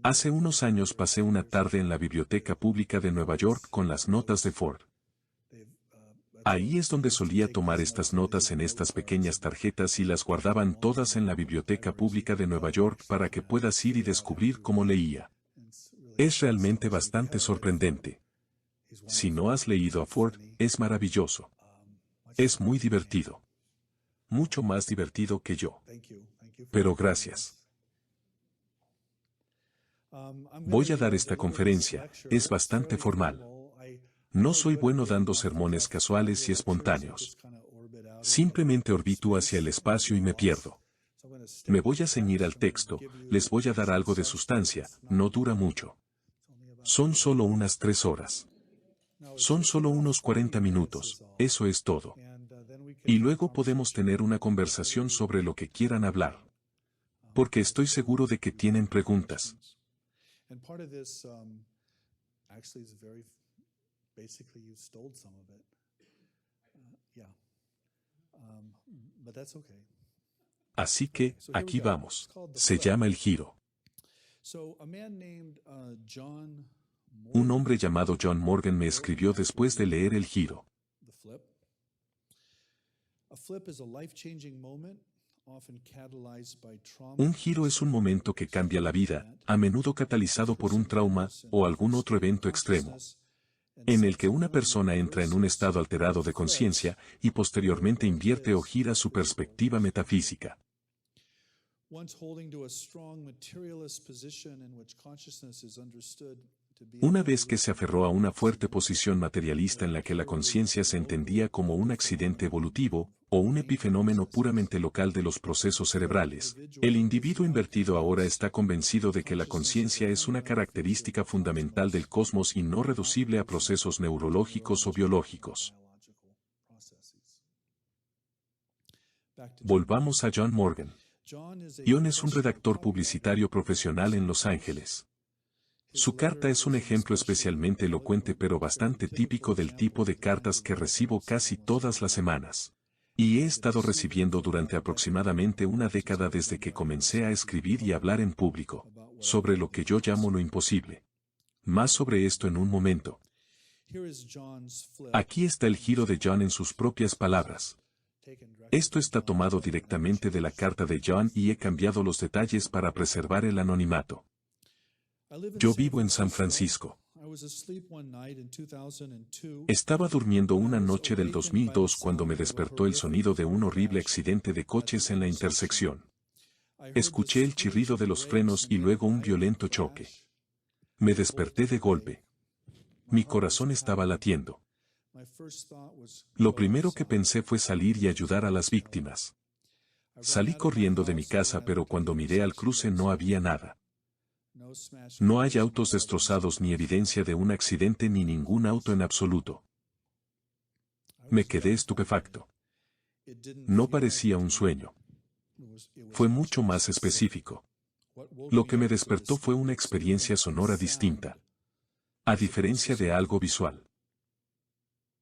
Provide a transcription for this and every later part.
Hace unos años pasé una tarde en la Biblioteca Pública de Nueva York con las notas de Ford. Ahí es donde solía tomar estas notas en estas pequeñas tarjetas y las guardaban todas en la Biblioteca Pública de Nueva York para que puedas ir y descubrir cómo leía. Es realmente bastante sorprendente. Si no has leído a Ford, es maravilloso. Es muy divertido. Mucho más divertido que yo. Pero gracias. Voy a dar esta conferencia, es bastante formal. No soy bueno dando sermones casuales y espontáneos. Simplemente orbito hacia el espacio y me pierdo. Me voy a ceñir al texto, les voy a dar algo de sustancia, no dura mucho. Son solo unas 3 horas. Son solo unos 40 minutos, eso es todo. Y luego podemos tener una conversación sobre lo que quieran hablar. Porque estoy seguro de que tienen preguntas. Basically, you stole some of it. But that's okay. Así que, aquí vamos. Se llama el giro. Un hombre llamado John Morgan me escribió después de leer el giro. Un giro es un momento que cambia la vida, a menudo catalizado por un trauma o algún otro evento extremo, en el que una persona entra en un estado alterado de conciencia y posteriormente invierte o gira su perspectiva metafísica. Una vez que se aferró a una fuerte posición materialista en la que la conciencia se entendía como un accidente evolutivo, o un epifenómeno puramente local de los procesos cerebrales, el individuo invertido ahora está convencido de que la conciencia es una característica fundamental del cosmos y no reducible a procesos neurológicos o biológicos. Volvamos a John Morgan. John es un redactor publicitario profesional en Los Ángeles. Su carta es un ejemplo especialmente elocuente pero bastante típico del tipo de cartas que recibo casi todas las semanas. Y he estado recibiendo durante aproximadamente una década desde que comencé a escribir y hablar en público, sobre lo que yo llamo lo imposible. Más sobre esto en un momento. Aquí está el giro de John en sus propias palabras. Esto está tomado directamente de la carta de John y he cambiado los detalles para preservar el anonimato. Yo vivo en San Francisco. Estaba durmiendo una noche del 2002 cuando me despertó el sonido de un horrible accidente de coches en la intersección. Escuché el chirrido de los frenos y luego un violento choque. Me desperté de golpe. Mi corazón estaba latiendo. Lo primero que pensé fue salir y ayudar a las víctimas. Salí corriendo de mi casa pero cuando miré al cruce no había nada. No hay autos destrozados ni evidencia de un accidente ni ningún auto en absoluto. Me quedé estupefacto. No parecía un sueño. Fue mucho más específico. Lo que me despertó fue una experiencia sonora distinta. A diferencia de algo visual.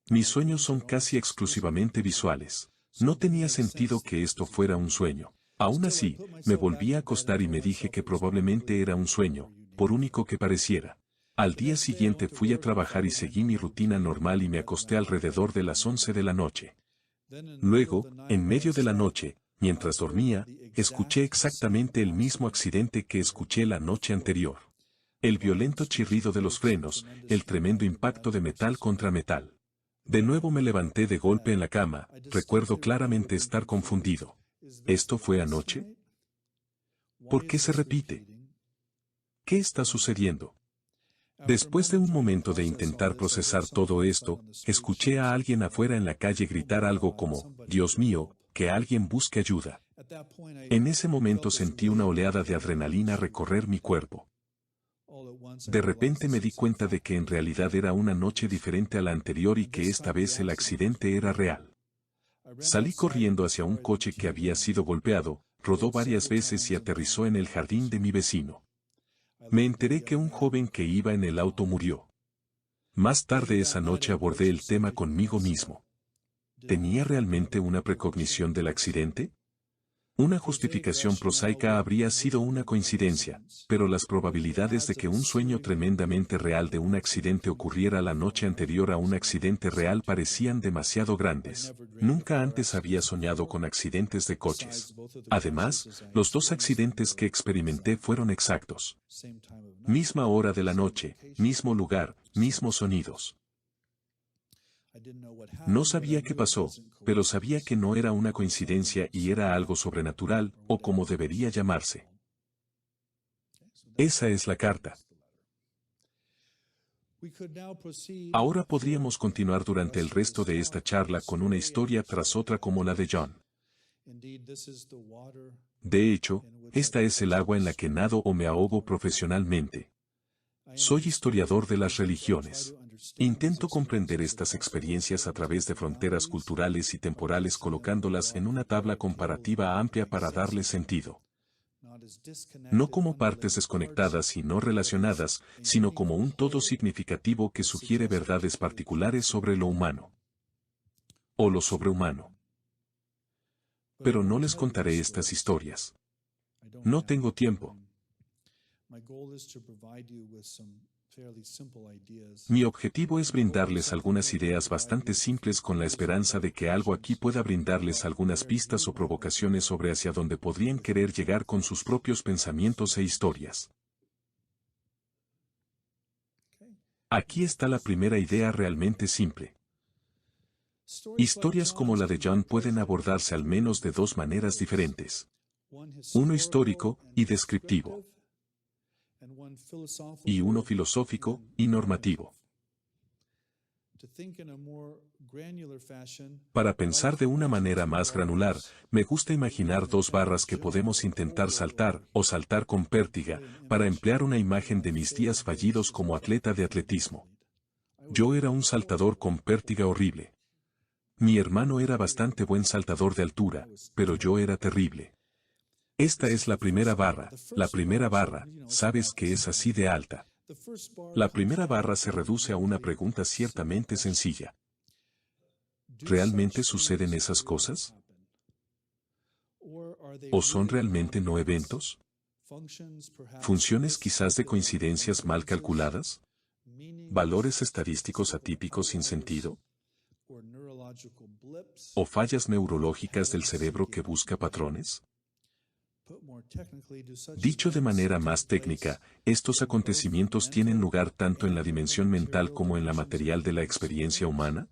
Mis sueños son casi exclusivamente visuales. No tenía sentido que esto fuera un sueño. Aún así, me volví a acostar y me dije que probablemente era un sueño, por único que pareciera. Al día siguiente fui a trabajar y seguí mi rutina normal y me acosté alrededor de las 11 de la noche. Luego, en medio de la noche, mientras dormía, escuché exactamente el mismo accidente que escuché la noche anterior. El violento chirrido de los frenos, el tremendo impacto de metal contra metal. De nuevo me levanté de golpe en la cama, recuerdo claramente estar confundido. ¿Esto fue anoche? ¿Por qué se repite? ¿Qué está sucediendo? Después de un momento de intentar procesar todo esto, escuché a alguien afuera en la calle gritar algo como, «Dios mío, que alguien busque ayuda». En ese momento sentí una oleada de adrenalina recorrer mi cuerpo. De repente me di cuenta de que en realidad era una noche diferente a la anterior y que esta vez el accidente era real. Salí corriendo hacia un coche que había sido golpeado, rodó varias veces y aterrizó en el jardín de mi vecino. Me enteré que un joven que iba en el auto murió. Más tarde esa noche abordé el tema conmigo mismo. ¿Tenía realmente una precognición del accidente? Una justificación prosaica habría sido una coincidencia, pero las probabilidades de que un sueño tremendamente real de un accidente ocurriera la noche anterior a un accidente real parecían demasiado grandes. Nunca antes había soñado con accidentes de coches. Además, los dos accidentes que experimenté fueron exactos. Misma hora de la noche, mismo lugar, mismos sonidos. No sabía qué pasó, pero sabía que no era una coincidencia y era algo sobrenatural, o como debería llamarse. Esa es la carta. Ahora podríamos continuar durante el resto de esta charla con una historia tras otra como la de John. De hecho, esta es el agua en la que nado o me ahogo profesionalmente. Soy historiador de las religiones. Intento comprender estas experiencias a través de fronteras culturales y temporales colocándolas en una tabla comparativa amplia para darle sentido. No como partes desconectadas y no relacionadas, sino como un todo significativo que sugiere verdades particulares sobre lo humano. O lo sobrehumano. Pero no les contaré estas historias. No tengo tiempo. Mi objetivo es brindarles algunas ideas bastante simples con la esperanza de que algo aquí pueda brindarles algunas pistas o provocaciones sobre hacia dónde podrían querer llegar con sus propios pensamientos e historias. Aquí está la primera idea realmente simple. Historias como la de John pueden abordarse al menos de dos maneras diferentes. Uno histórico y descriptivo. Y uno filosófico y normativo. Para pensar de una manera más granular, me gusta imaginar dos barras que podemos intentar saltar, o saltar con pértiga, para emplear una imagen de mis días fallidos como atleta de atletismo. Yo era un saltador con pértiga horrible. Mi hermano era bastante buen saltador de altura, pero yo era terrible. Esta es la primera barra, sabes que es así de alta. La primera barra se reduce a una pregunta ciertamente sencilla. ¿Realmente suceden esas cosas? ¿O son realmente no eventos? ¿Funciones quizás de coincidencias mal calculadas? ¿Valores estadísticos atípicos sin sentido? ¿O fallas neurológicas del cerebro que busca patrones? Dicho de manera más técnica, estos acontecimientos tienen lugar tanto en la dimensión mental como en la material de la experiencia humana.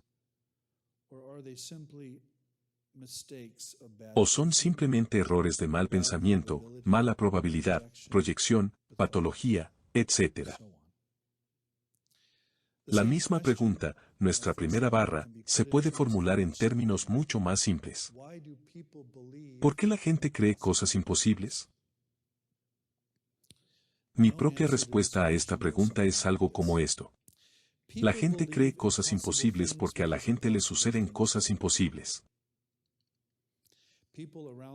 ¿O son simplemente errores de mal pensamiento, mala probabilidad, proyección, patología, etc.? La misma pregunta, nuestra primera barra, se puede formular en términos mucho más simples. ¿Por qué la gente cree cosas imposibles? Mi propia respuesta a esta pregunta es algo como esto. La gente cree cosas imposibles porque a la gente le suceden cosas imposibles.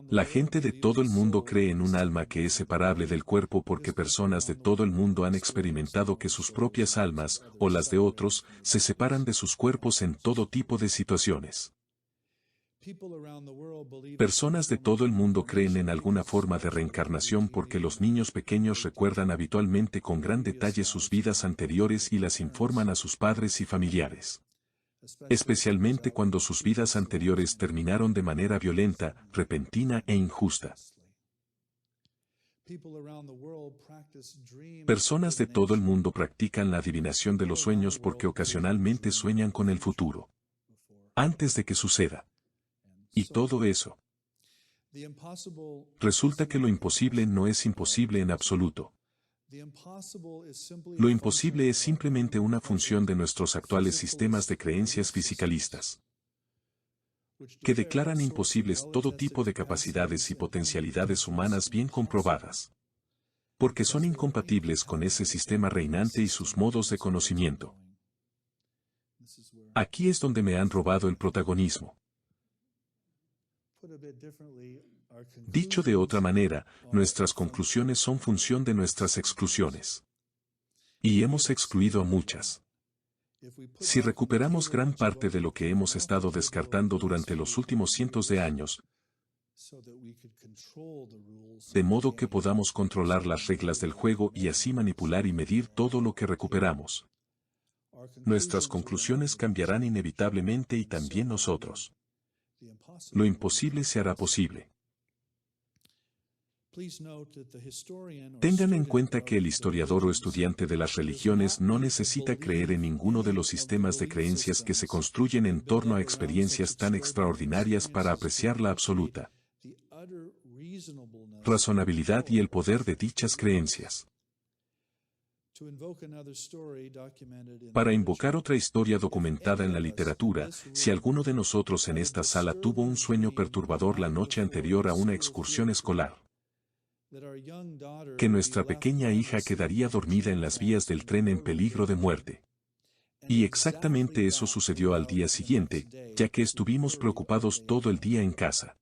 La gente de todo el mundo cree en un alma que es separable del cuerpo porque personas de todo el mundo han experimentado que sus propias almas, o las de otros, se separan de sus cuerpos en todo tipo de situaciones. Personas de todo el mundo creen en alguna forma de reencarnación porque los niños pequeños recuerdan habitualmente con gran detalle sus vidas anteriores y las informan a sus padres y familiares. Especialmente cuando sus vidas anteriores terminaron de manera violenta, repentina e injusta. Personas de todo el mundo practican la adivinación de los sueños porque ocasionalmente sueñan con el futuro. Antes de que suceda. Y todo eso. Resulta que lo imposible no es imposible en absoluto. Lo imposible es simplemente una función de nuestros actuales sistemas de creencias fisicalistas, que declaran imposibles todo tipo de capacidades y potencialidades humanas bien comprobadas, porque son incompatibles con ese sistema reinante y sus modos de conocimiento. Aquí es donde me han robado el protagonismo. Dicho de otra manera, nuestras conclusiones son función de nuestras exclusiones. Y hemos excluido a muchas. Si recuperamos gran parte de lo que hemos estado descartando durante los últimos cientos de años, de modo que podamos controlar las reglas del juego y así manipular y medir todo lo que recuperamos. Nuestras conclusiones cambiarán inevitablemente y también nosotros. Lo imposible se hará posible. Tengan en cuenta que el historiador o estudiante de las religiones no necesita creer en ninguno de los sistemas de creencias que se construyen en torno a experiencias tan extraordinarias para apreciar la absoluta razonabilidad y el poder de dichas creencias. Para invocar otra historia documentada en la literatura, si alguno de nosotros en esta sala tuvo un sueño perturbador la noche anterior a una excursión escolar, que nuestra pequeña hija quedaría dormida en las vías del tren en peligro de muerte. Y exactamente eso sucedió al día siguiente, ya que estuvimos preocupados todo el día en casa.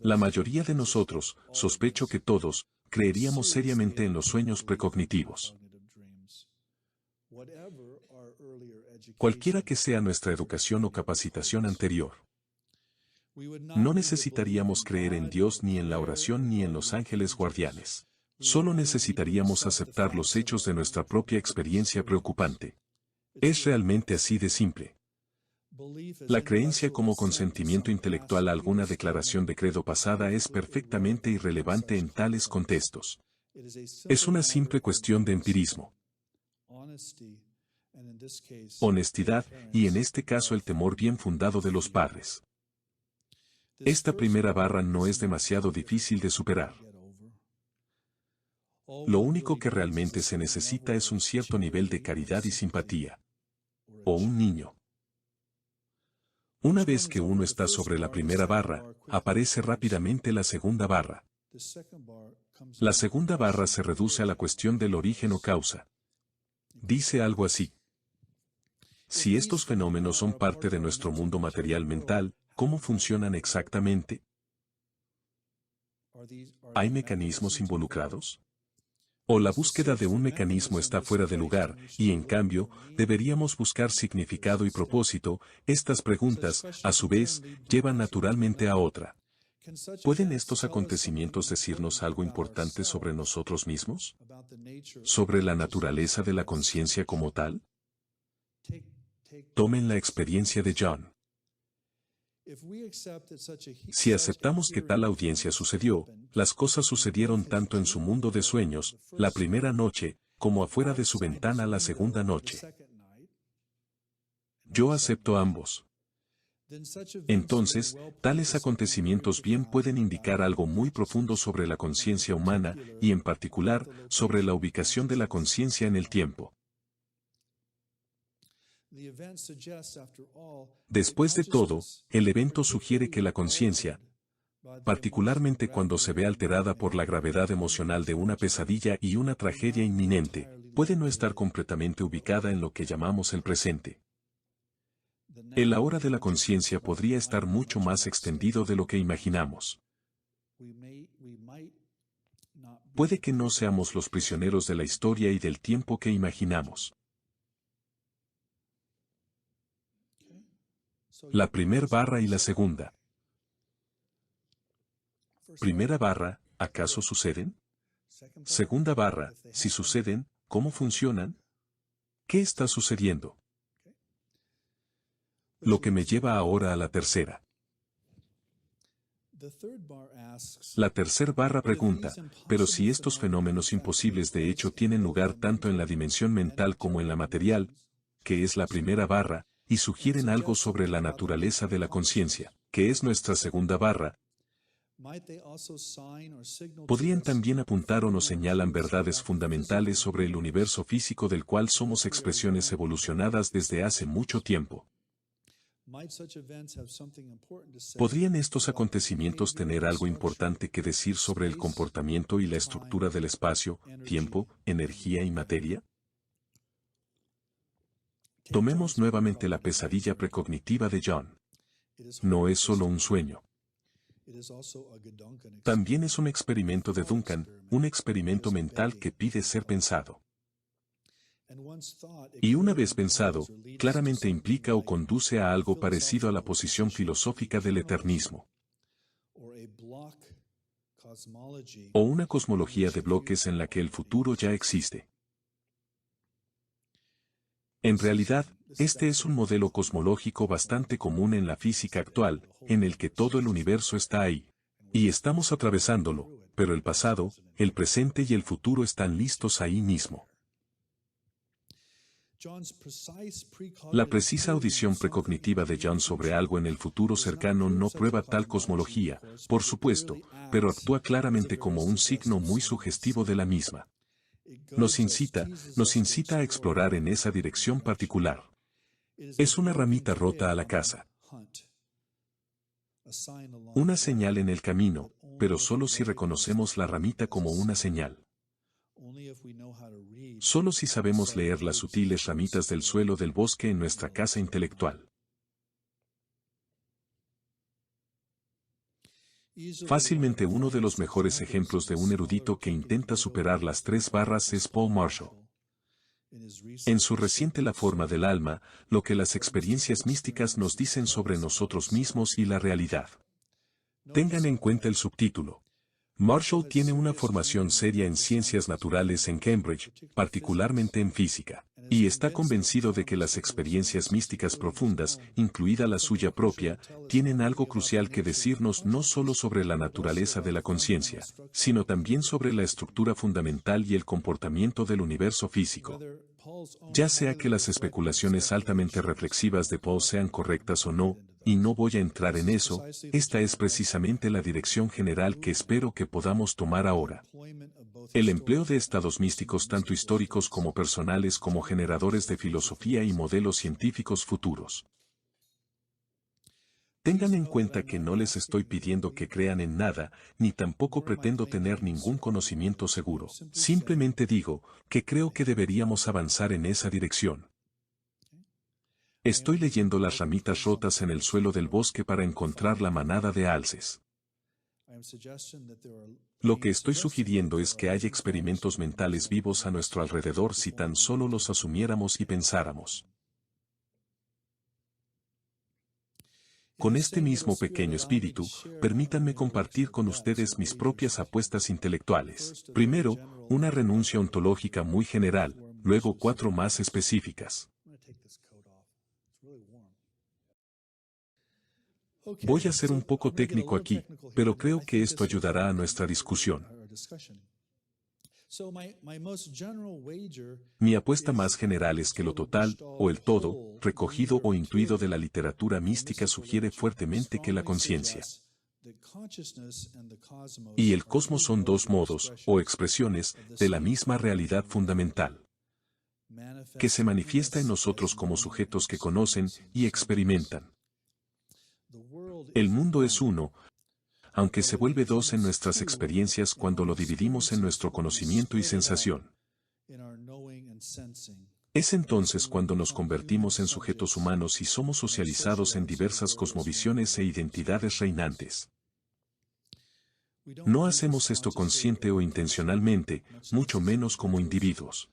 La mayoría de nosotros, sospecho que todos, creeríamos seriamente en los sueños precognitivos. Cualquiera que sea nuestra educación o capacitación anterior. No necesitaríamos creer en Dios ni en la oración ni en los ángeles guardianes. Solo necesitaríamos aceptar los hechos de nuestra propia experiencia preocupante. Es realmente así de simple. La creencia como consentimiento intelectual a alguna declaración de credo pasada es perfectamente irrelevante en tales contextos. Es una simple cuestión de empirismo, honestidad y en este caso el temor bien fundado de los padres. Esta primera barra no es demasiado difícil de superar. Lo único que realmente se necesita es un cierto nivel de caridad y simpatía. O un niño. Una vez que uno está sobre la primera barra, aparece rápidamente la segunda barra. La segunda barra se reduce a la cuestión del origen o causa. Dice algo así. Si estos fenómenos son parte de nuestro mundo material mental, ¿cómo funcionan exactamente? ¿Hay mecanismos involucrados? ¿O la búsqueda de un mecanismo está fuera de lugar, y en cambio, deberíamos buscar significado y propósito? Estas preguntas, a su vez, llevan naturalmente a otra. ¿Pueden estos acontecimientos decirnos algo importante sobre nosotros mismos? ¿Sobre la naturaleza de la conciencia como tal? Tomen la experiencia de John. Si aceptamos que tal audiencia sucedió, las cosas sucedieron tanto en su mundo de sueños, la primera noche, como afuera de su ventana la segunda noche. Yo acepto ambos. Entonces, tales acontecimientos bien pueden indicar algo muy profundo sobre la conciencia humana, y en particular, sobre la ubicación de la conciencia en el tiempo. Después de todo, el evento sugiere que la conciencia, particularmente cuando se ve alterada por la gravedad emocional de una pesadilla y una tragedia inminente, puede no estar completamente ubicada en lo que llamamos el presente. El ahora de la conciencia podría estar mucho más extendido de lo que imaginamos. Puede que no seamos los prisioneros de la historia y del tiempo que imaginamos. La primera barra y la segunda. Primera barra, ¿acaso suceden? Segunda barra, si suceden, ¿cómo funcionan? ¿Qué está sucediendo? Lo que me lleva ahora a la tercera. La tercera barra pregunta, pero si estos fenómenos imposibles de hecho tienen lugar tanto en la dimensión mental como en la material, que es la primera barra, y sugieren algo sobre la naturaleza de la conciencia, que es nuestra segunda barra, podrían también apuntar o nos señalan verdades fundamentales sobre el universo físico del cual somos expresiones evolucionadas desde hace mucho tiempo. ¿Podrían estos acontecimientos tener algo importante que decir sobre el comportamiento y la estructura del espacio, tiempo, energía y materia? Tomemos nuevamente la pesadilla precognitiva de John. No es solo un sueño. También es un experimento de Duncan, un experimento mental que pide ser pensado. Y una vez pensado, claramente implica o conduce a algo parecido a la posición filosófica del eternismo. or a block cosmology, o una cosmología de bloques en la que el futuro ya existe. En realidad, este es un modelo cosmológico bastante común en la física actual, en el que todo el universo está ahí. Y estamos atravesándolo, pero el pasado, el presente y el futuro están listos ahí mismo. La precisa audición precognitiva de John sobre algo en el futuro cercano no prueba tal cosmología, por supuesto, pero actúa claramente como un signo muy sugestivo de la misma. Nos incita a explorar en esa dirección particular. Es una ramita rota a la caza. Una señal en el camino, pero solo si reconocemos la ramita como una señal. Solo si sabemos leer las sutiles ramitas del suelo del bosque en nuestra casa intelectual. Fácilmente uno de los mejores ejemplos de un erudito que intenta superar las 3 barras es Paul Marshall. En su reciente La forma del alma, lo que las experiencias místicas nos dicen sobre nosotros mismos y la realidad. Tengan en cuenta el subtítulo. Marshall tiene una formación seria en ciencias naturales en Cambridge, particularmente en física, y está convencido de que las experiencias místicas profundas, incluida la suya propia, tienen algo crucial que decirnos no solo sobre la naturaleza de la conciencia, sino también sobre la estructura fundamental y el comportamiento del universo físico. Ya sea que las especulaciones altamente reflexivas de Paul sean correctas o no, y no voy a entrar en eso, esta es precisamente la dirección general que espero que podamos tomar ahora. El empleo de estados místicos tanto históricos como personales como generadores de filosofía y modelos científicos futuros. Tengan en cuenta que no les estoy pidiendo que crean en nada, ni tampoco pretendo tener ningún conocimiento seguro. Simplemente digo, que creo que deberíamos avanzar en esa dirección. Estoy leyendo las ramitas rotas en el suelo del bosque para encontrar la manada de alces. Lo que estoy sugiriendo es que hay experimentos mentales vivos a nuestro alrededor si tan solo los asumiéramos y pensáramos. Con este mismo pequeño espíritu, permítanme compartir con ustedes mis propias apuestas intelectuales. Primero, una renuncia ontológica muy general, luego 4 más específicas. Voy a ser un poco técnico aquí, pero creo que esto ayudará a nuestra discusión. Mi apuesta más general es que lo total, o el todo, recogido o intuido de la literatura mística sugiere fuertemente que la conciencia y el cosmos son 2 modos, o expresiones, de la misma realidad fundamental, que se manifiesta en nosotros como sujetos que conocen y experimentan. El mundo es uno, aunque se vuelve 2 en nuestras experiencias cuando lo dividimos en nuestro conocimiento y sensación. Es entonces cuando nos convertimos en sujetos humanos y somos socializados en diversas cosmovisiones e identidades reinantes. No hacemos esto consciente o intencionalmente, mucho menos como individuos.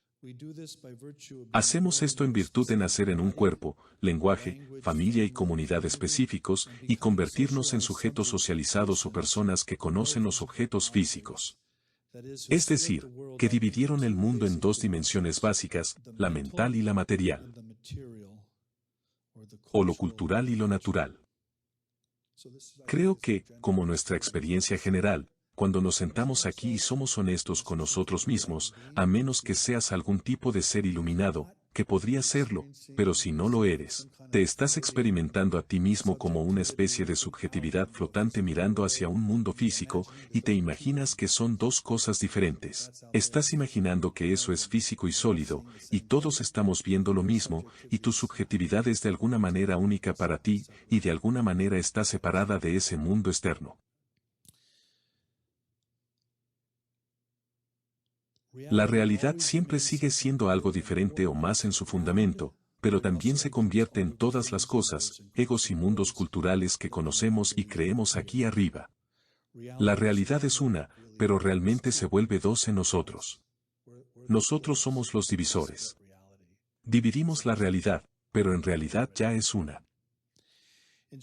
Hacemos esto en virtud de nacer en un cuerpo, lenguaje, familia y comunidad específicos, y convertirnos en sujetos socializados o personas que conocen los objetos físicos. Es decir, que dividieron el mundo en 2 dimensiones básicas, la mental y la material, o lo cultural y lo natural. Creo que, como nuestra experiencia general, cuando nos sentamos aquí y somos honestos con nosotros mismos, a menos que seas algún tipo de ser iluminado, que podría serlo, pero si no lo eres, te estás experimentando a ti mismo como una especie de subjetividad flotante mirando hacia un mundo físico, y te imaginas que son 2 cosas diferentes. Estás imaginando que eso es físico y sólido, y todos estamos viendo lo mismo, y tu subjetividad es de alguna manera única para ti, y de alguna manera está separada de ese mundo externo. La realidad siempre sigue siendo algo diferente o más en su fundamento, pero también se convierte en todas las cosas, egos y mundos culturales que conocemos y creemos aquí arriba. La realidad es una, pero realmente se vuelve 2 en nosotros. Nosotros somos los divisores. Dividimos la realidad, pero en realidad ya es una.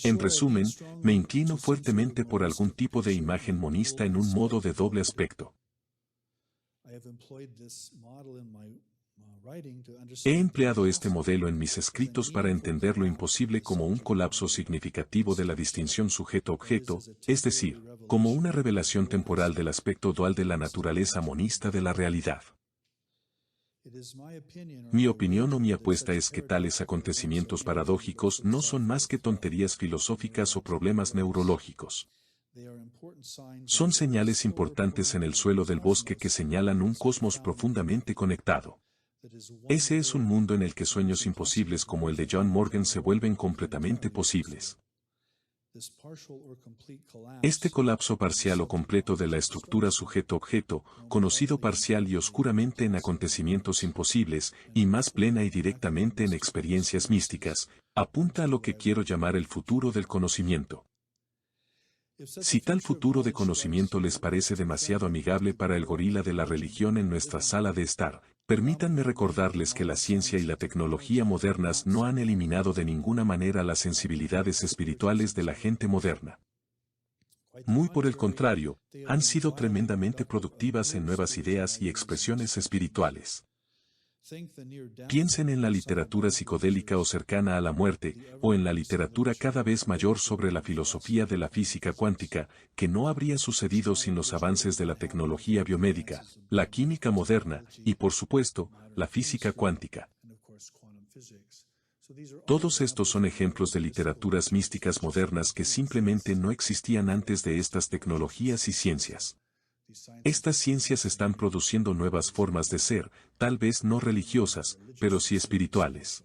En resumen, me inclino fuertemente por algún tipo de imagen monista en un modo de doble aspecto. He empleado este modelo en mis escritos para entender lo imposible como un colapso significativo de la distinción sujeto-objeto, es decir, como una revelación temporal del aspecto dual de la naturaleza monista de la realidad. Mi opinión o mi apuesta es que tales acontecimientos paradójicos no son más que tonterías filosóficas o problemas neurológicos. Son señales importantes en el suelo del bosque que señalan un cosmos profundamente conectado. Ese es un mundo en el que sueños imposibles como el de John Morgan se vuelven completamente posibles. Este colapso parcial o completo de la estructura sujeto-objeto, conocido parcial y oscuramente en acontecimientos imposibles, y más plena y directamente en experiencias místicas, apunta a lo que quiero llamar el futuro del conocimiento. Si tal futuro de conocimiento les parece demasiado amigable para el gorila de la religión en nuestra sala de estar, permítanme recordarles que la ciencia y la tecnología modernas no han eliminado de ninguna manera las sensibilidades espirituales de la gente moderna. Muy por el contrario, han sido tremendamente productivas en nuevas ideas y expresiones espirituales. Piensen en la literatura psicodélica o cercana a la muerte, o en la literatura cada vez mayor sobre la filosofía de la física cuántica, que no habría sucedido sin los avances de la tecnología biomédica, la química moderna, y por supuesto, la física cuántica. Todos estos son ejemplos de literaturas místicas modernas que simplemente no existían antes de estas tecnologías y ciencias. Estas ciencias están produciendo nuevas formas de ser, tal vez no religiosas, pero sí espirituales.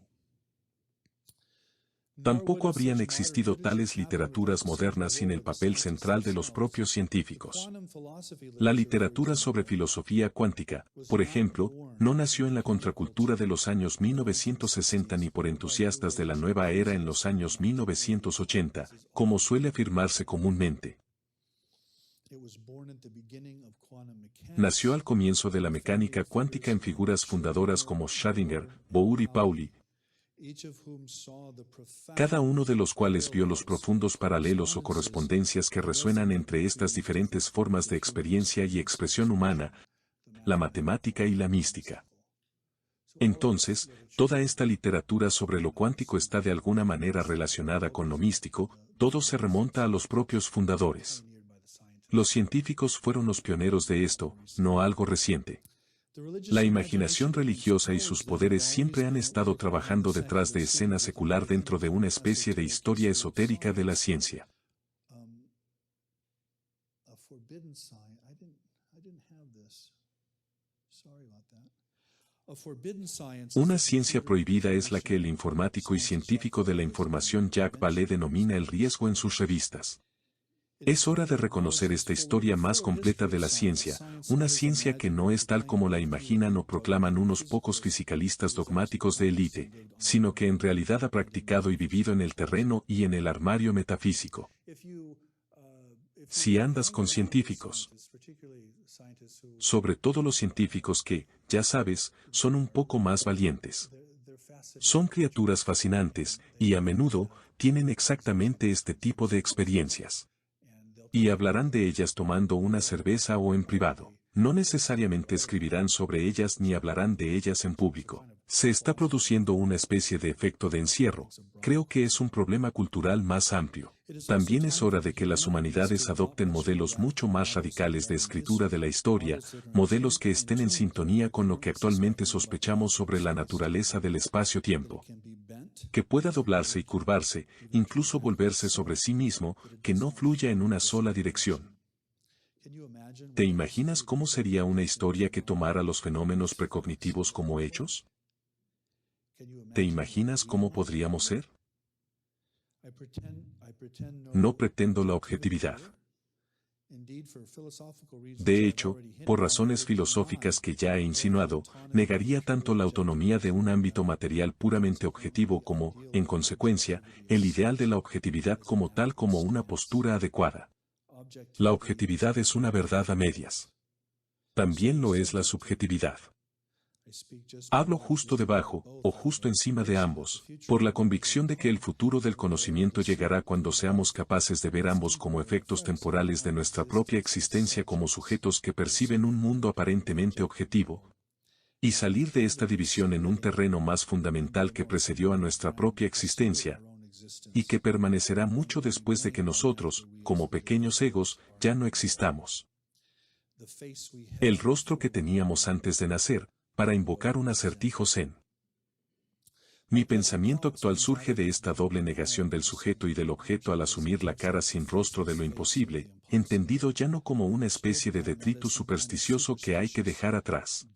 Tampoco habrían existido tales literaturas modernas sin el papel central de los propios científicos. La literatura sobre filosofía cuántica, por ejemplo, no nació en la contracultura de los años 1960 ni por entusiastas de la nueva era en los años 1980, como suele afirmarse comúnmente. Nació al comienzo de la mecánica cuántica en figuras fundadoras como Schrödinger, Bohr y Pauli, cada uno de los cuales vio los profundos paralelos o correspondencias que resuenan entre estas diferentes formas de experiencia y expresión humana, la matemática y la mística. Entonces, toda esta literatura sobre lo cuántico está de alguna manera relacionada con lo místico, todo se remonta a los propios fundadores. Los científicos fueron los pioneros de esto, no algo reciente. La imaginación religiosa y sus poderes siempre han estado trabajando detrás de escena secular dentro de una especie de historia esotérica de la ciencia. Una ciencia prohibida es la que el informático y científico de la información Jack Vallée denomina el riesgo en sus revistas. Es hora de reconocer esta historia más completa de la ciencia, una ciencia que no es tal como la imaginan o proclaman unos pocos fisicalistas dogmáticos de élite, sino que en realidad ha practicado y vivido en el terreno y en el armario metafísico. Si andas con científicos, sobre todo los científicos que, ya sabes, son un poco más valientes. Son criaturas fascinantes, y a menudo, tienen exactamente este tipo de experiencias. Y hablarán de ellas tomando una cerveza o en privado. No necesariamente escribirán sobre ellas ni hablarán de ellas en público. Se está produciendo una especie de efecto de encierro. Creo que es un problema cultural más amplio. También es hora de que las humanidades adopten modelos mucho más radicales de escritura de la historia, modelos que estén en sintonía con lo que actualmente sospechamos sobre la naturaleza del espacio-tiempo. Que pueda doblarse y curvarse, incluso volverse sobre sí mismo, que no fluya en una sola dirección. ¿Te imaginas cómo sería una historia que tomara los fenómenos precognitivos como hechos? ¿Te imaginas cómo podríamos ser? No pretendo la objetividad. De hecho, por razones filosóficas que ya he insinuado, negaría tanto la autonomía de un ámbito material puramente objetivo como, en consecuencia, el ideal de la objetividad como tal como una postura adecuada. La objetividad es una verdad a medias. También lo es la subjetividad. Hablo justo debajo, o justo encima de ambos, por la convicción de que el futuro del conocimiento llegará cuando seamos capaces de ver ambos como efectos temporales de nuestra propia existencia como sujetos que perciben un mundo aparentemente objetivo, y salir de esta división en un terreno más fundamental que precedió a nuestra propia existencia, y que permanecerá mucho después de que nosotros, como pequeños egos, ya no existamos. El rostro que teníamos antes de nacer, para invocar un acertijo zen. Mi pensamiento actual surge de esta doble negación del sujeto y del objeto al asumir la cara sin rostro de lo imposible, entendido ya no como una especie de detritus supersticioso que hay que dejar atrás,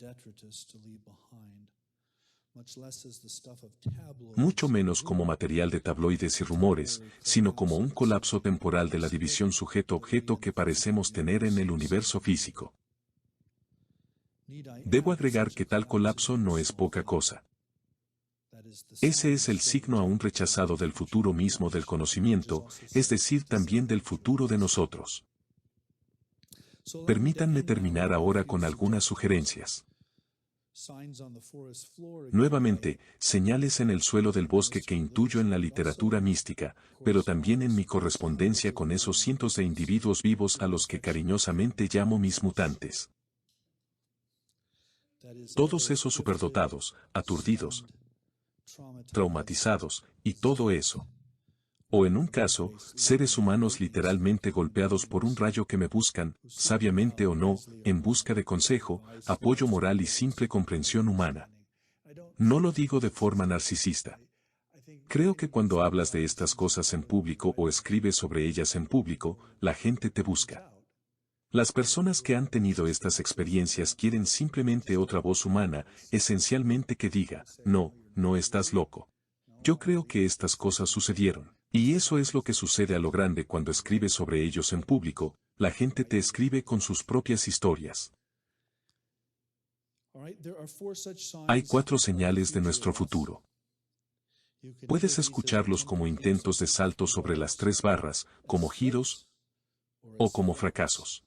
mucho menos como material de tabloides y rumores, sino como un colapso temporal de la división sujeto-objeto que parecemos tener en el universo físico. Debo agregar que tal colapso no es poca cosa. Ese es el signo aún rechazado del futuro mismo del conocimiento, es decir, también del futuro de nosotros. Permítanme terminar ahora con algunas sugerencias. Nuevamente, señales en el suelo del bosque que intuyo en la literatura mística, pero también en mi correspondencia con esos cientos de individuos vivos a los que cariñosamente llamo mis mutantes. Todos esos superdotados, aturdidos, traumatizados, y todo eso. O en un caso, seres humanos literalmente golpeados por un rayo que me buscan, sabiamente o no, en busca de consejo, apoyo moral y simple comprensión humana. No lo digo de forma narcisista. Creo que cuando hablas de estas cosas en público o escribes sobre ellas en público, la gente te busca. Las personas que han tenido estas experiencias quieren simplemente otra voz humana, esencialmente que diga, no, no estás loco. Yo creo que estas cosas sucedieron. Y eso es lo que sucede a lo grande cuando escribes sobre ellos en público, la gente te escribe con sus propias historias. Hay 4 señales de nuestro futuro. Puedes escucharlos como intentos de salto sobre las 3 barras, como giros o como fracasos.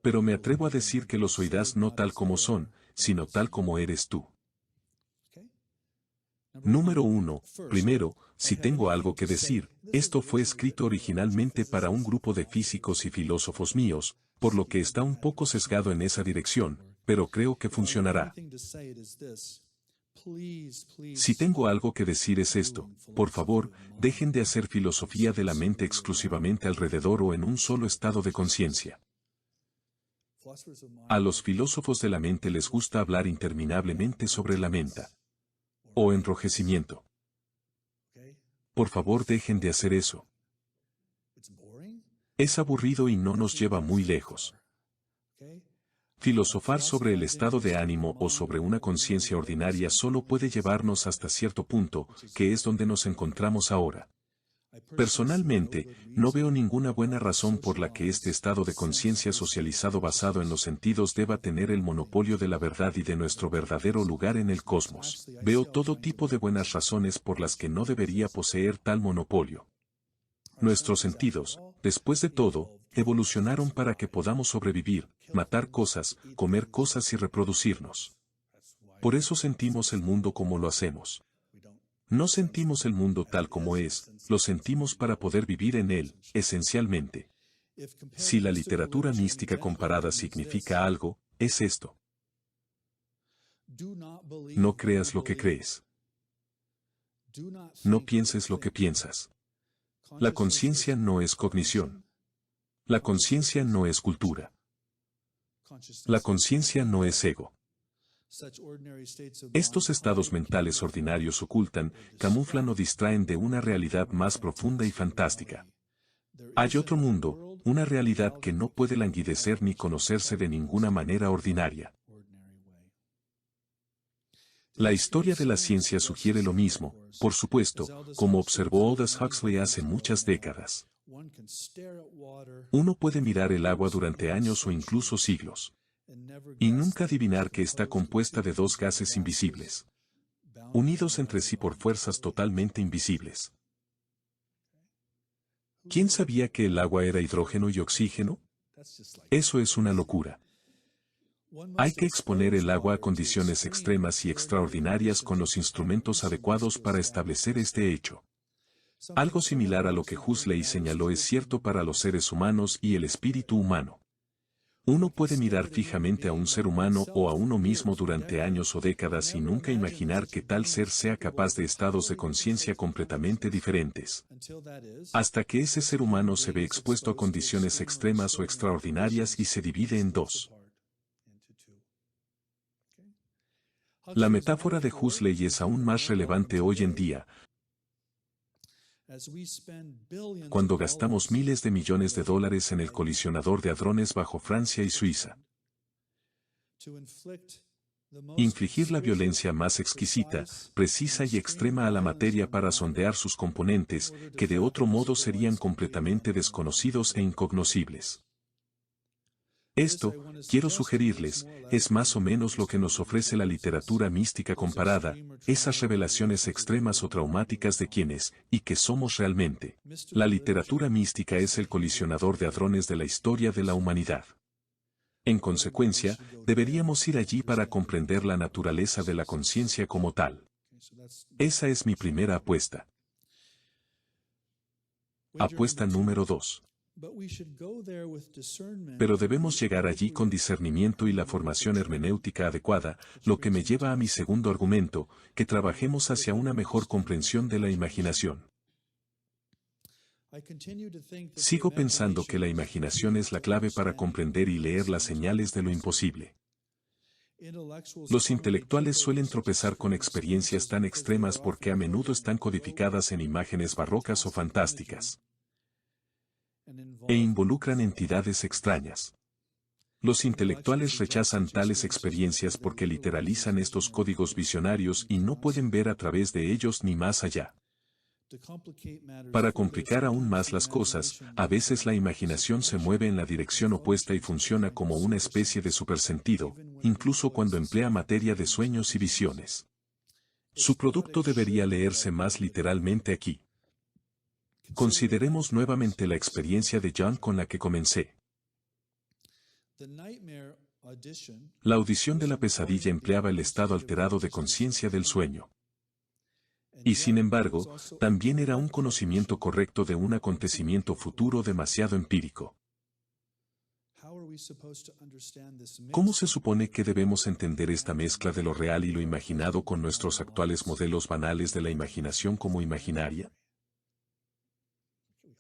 Pero me atrevo a decir que los oirás no tal como son, sino tal como eres tú. Número 1. Primero, si tengo algo que decir, esto fue escrito originalmente para un grupo de físicos y filósofos míos, por lo que está un poco sesgado en esa dirección, pero creo que funcionará. Si tengo algo que decir es esto, por favor, dejen de hacer filosofía de la mente exclusivamente alrededor o en un solo estado de conciencia. A los filósofos de la mente les gusta hablar interminablemente sobre la mente o enrojecimiento. Por favor, dejen de hacer eso. Es aburrido y no nos lleva muy lejos. Filosofar sobre el estado de ánimo o sobre una conciencia ordinaria solo puede llevarnos hasta cierto punto, que es donde nos encontramos ahora. Personalmente, no veo ninguna buena razón por la que este estado de conciencia socializado basado en los sentidos deba tener el monopolio de la verdad y de nuestro verdadero lugar en el cosmos. Veo todo tipo de buenas razones por las que no debería poseer tal monopolio. Nuestros sentidos, después de todo, evolucionaron para que podamos sobrevivir, matar cosas, comer cosas y reproducirnos. Por eso sentimos el mundo como lo hacemos. No sentimos el mundo tal como es, lo sentimos para poder vivir en él, esencialmente. Si la literatura mística comparada significa algo, es esto. No creas lo que crees. No pienses lo que piensas. La conciencia no es cognición. La conciencia no es cultura. La conciencia no es ego. Estos estados mentales ordinarios ocultan, camuflan o distraen de una realidad más profunda y fantástica. Hay otro mundo, una realidad que no puede languidecer ni conocerse de ninguna manera ordinaria. La historia de la ciencia sugiere lo mismo, por supuesto, como observó Aldous Huxley hace muchas décadas. Uno puede mirar el agua durante años o incluso siglos, y nunca adivinar que está compuesta de 2 gases invisibles, unidos entre sí por fuerzas totalmente invisibles. ¿Quién sabía que el agua era hidrógeno y oxígeno? Eso es una locura. Hay que exponer el agua a condiciones extremas y extraordinarias con los instrumentos adecuados para establecer este hecho. Algo similar a lo que Huxley señaló es cierto para los seres humanos y el espíritu humano. Uno puede mirar fijamente a un ser humano o a uno mismo durante años o décadas y nunca imaginar que tal ser sea capaz de estados de conciencia completamente diferentes. Hasta que ese ser humano se ve expuesto a condiciones extremas o extraordinarias y se divide en dos. La metáfora de Huxley es aún más relevante hoy en día, cuando gastamos miles de millones de dólares en el colisionador de hadrones bajo Francia y Suiza. Infligir la violencia más exquisita, precisa y extrema a la materia para sondear sus componentes, que de otro modo serían completamente desconocidos e incognoscibles. Esto, quiero sugerirles, es más o menos lo que nos ofrece la literatura mística comparada, esas revelaciones extremas o traumáticas de quienes, y que somos realmente. La literatura mística es el colisionador de hadrones de la historia de la humanidad. En consecuencia, deberíamos ir allí para comprender la naturaleza de la conciencia como tal. Esa es mi primera apuesta. Apuesta número 2. Pero debemos llegar allí con discernimiento y la formación hermenéutica adecuada, lo que me lleva a mi segundo argumento, que trabajemos hacia una mejor comprensión de la imaginación. Sigo pensando que la imaginación es la clave para comprender y leer las señales de lo imposible. Los intelectuales suelen tropezar con experiencias tan extremas porque a menudo están codificadas en imágenes barrocas o fantásticas, e involucran entidades extrañas. Los intelectuales rechazan tales experiencias porque literalizan estos códigos visionarios y no pueden ver a través de ellos ni más allá. Para complicar aún más las cosas, a veces la imaginación se mueve en la dirección opuesta y funciona como una especie de supersentido, incluso cuando emplea materia de sueños y visiones. Su producto debería leerse más literalmente aquí. Consideremos nuevamente la experiencia de John con la que comencé. La audición de la pesadilla empleaba el estado alterado de conciencia del sueño. Y sin embargo, también era un conocimiento correcto de un acontecimiento futuro demasiado empírico. ¿Cómo se supone que debemos entender esta mezcla de lo real y lo imaginado con nuestros actuales modelos banales de la imaginación como imaginaria?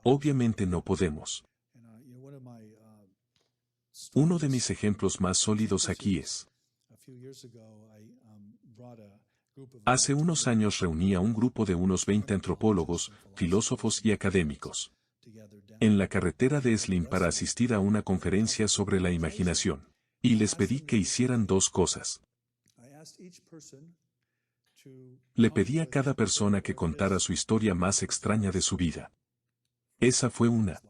Obviamente no podemos. Uno de mis ejemplos más sólidos aquí es: hace unos años reuní a un grupo de unos 20 antropólogos, filósofos y académicos en la carretera de Eslim para asistir a una conferencia sobre la imaginación. Y les pedí que hicieran dos cosas. Le pedí a cada persona que contara su historia más extraña de su vida. Esa fue una.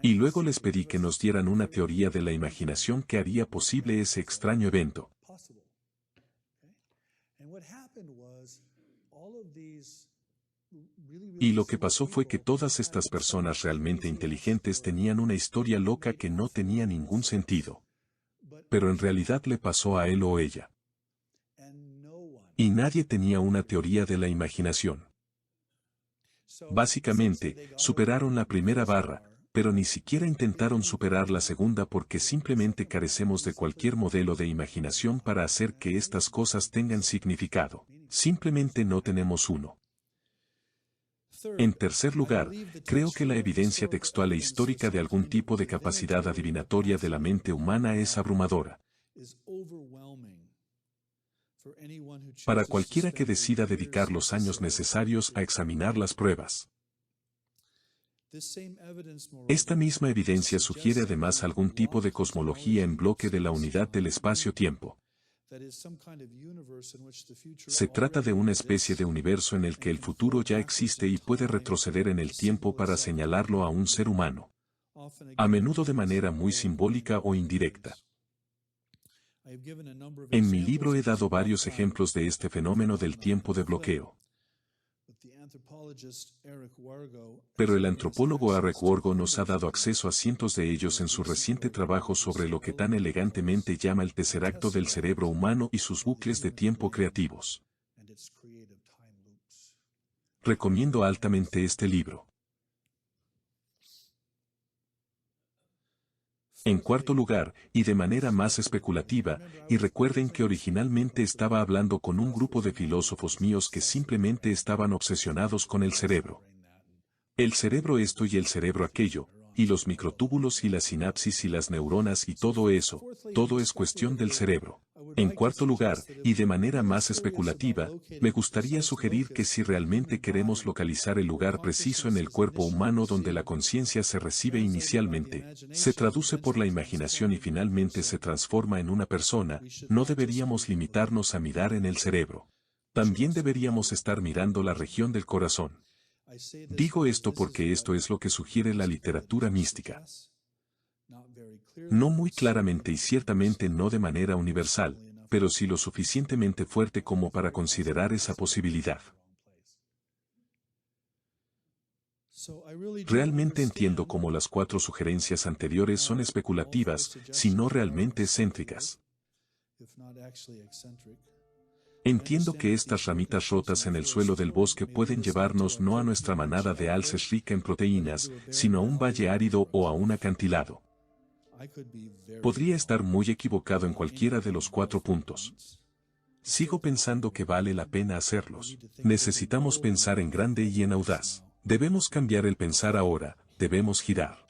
Y luego les pedí que nos dieran una teoría de la imaginación que haría posible ese extraño evento. Y lo que pasó fue que todas estas personas realmente inteligentes tenían una historia loca que no tenía ningún sentido. Pero en realidad le pasó a él o ella. Y nadie tenía una teoría de la imaginación. Básicamente, superaron la primera barra, pero ni siquiera intentaron superar la segunda porque simplemente carecemos de cualquier modelo de imaginación para hacer que estas cosas tengan significado. Simplemente no tenemos uno. En tercer lugar, creo que la evidencia textual e histórica de algún tipo de capacidad adivinatoria de la mente humana es abrumadora. Para cualquiera que decida dedicar los años necesarios a examinar las pruebas. Esta misma evidencia sugiere además algún tipo de cosmología en bloque de la unidad del espacio-tiempo. Se trata de una especie de universo en el que el futuro ya existe y puede retroceder en el tiempo para señalarlo a un ser humano, a menudo de manera muy simbólica o indirecta. En mi libro he dado varios ejemplos de este fenómeno del tiempo de bloqueo. Pero el antropólogo Eric Wargo nos ha dado acceso a cientos de ellos en su reciente trabajo sobre lo que tan elegantemente llama el tesseracto del cerebro humano y sus bucles de tiempo creativos. Recomiendo altamente este libro. En cuarto lugar, y de manera más especulativa, y recuerden que originalmente estaba hablando con un grupo de filósofos míos que simplemente estaban obsesionados con el cerebro. El cerebro esto y el cerebro aquello, y los microtúbulos y la sinapsis y las neuronas y todo eso, todo es cuestión del cerebro. En cuarto lugar, y de manera más especulativa, me gustaría sugerir que si realmente queremos localizar el lugar preciso en el cuerpo humano donde la conciencia se recibe inicialmente, se traduce por la imaginación y finalmente se transforma en una persona, no deberíamos limitarnos a mirar en el cerebro. También deberíamos estar mirando la región del corazón. Digo esto porque esto es lo que sugiere la literatura mística. No muy claramente y ciertamente no de manera universal, pero sí lo suficientemente fuerte como para considerar esa posibilidad. Realmente entiendo cómo las 4 sugerencias anteriores son especulativas, si no realmente excéntricas. Entiendo que estas ramitas rotas en el suelo del bosque pueden llevarnos no a nuestra manada de alces rica en proteínas, sino a un valle árido o a un acantilado. Podría estar muy equivocado en cualquiera de los 4 puntos. Sigo pensando que vale la pena hacerlos. Necesitamos pensar en grande y en audaz. Debemos cambiar el pensar ahora, debemos girar.